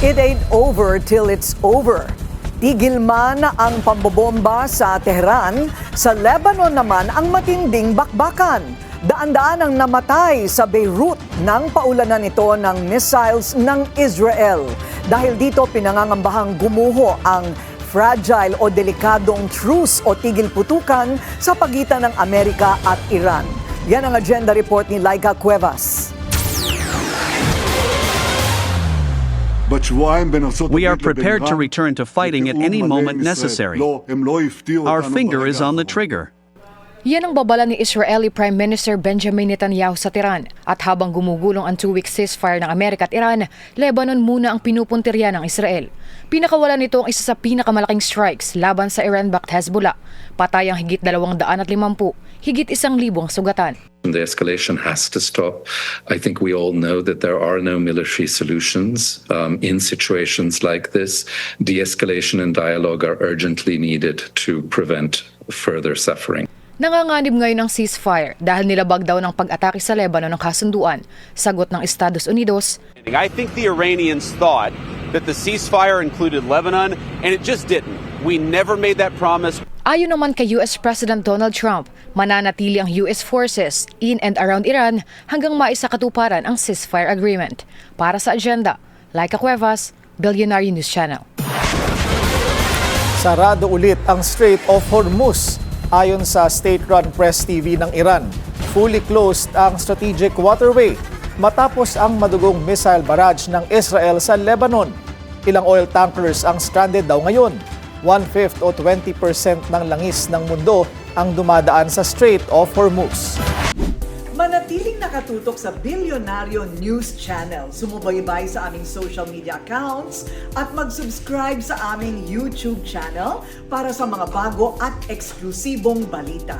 It ain't over till it's over. Tigil man ang pambobomba sa Tehran, sa Lebanon naman ang matinding bakbakan. Daan-daan ang namatay sa Beirut nang paulanan ito ng missiles ng Israel. Dahil dito pinangangambahang gumuho ang fragile o delikadong truce o tigil putukan sa pagitan ng Amerika at Iran. Yan ang agenda report ni Laika Cuevas. We are prepared to return to fighting at any moment necessary. Our finger is on the trigger. Yan ang babala ni Israeli Prime Minister Benjamin Netanyahu sa Tehran. At habang gumugulong ang 2-week ceasefire ng Amerika at Iran, Lebanon muna ang pinupuntirya ng Israel. Pinakawalan nito ang isa sa pinakamalaking strikes laban sa Iran-backed Hezbollah. Patay ang higit 250, higit 1,000 sugatan. The escalation has to stop. I think we all know that there are no military solutions in situations like this. De-escalation and dialogue are urgently needed to prevent further suffering. Nanganganib ngayon ang ceasefire dahil nilabag daw ng pag-atake sa Lebanon ng kasunduan. Sagot ng Estados Unidos, I think the Iranians thought that the ceasefire included Lebanon, and it just didn't. We never made that promise. ayon naman kay US President Donald Trump, mananatili ang US forces in and around Iran hanggang maisakatuparan ang ceasefire agreement. Para sa agenda, Laika Cuevas, Billionaire News Channel. Sarado ulit ang Strait of Hormuz. Ayon sa state-run Press TV ng Iran, fully closed ang strategic waterway matapos ang madugong missile barrage ng Israel sa Lebanon. Ilang oil tankers ang stranded daw ngayon. 1/5 o 20% ng langis ng mundo ang dumadaan sa Strait of Hormuz. Manatiling nakatutok sa Billionaire News Channel. Sumubaybay sa aming social media accounts at mag-subscribe sa aming YouTube channel para sa mga bago at eksklusibong balita.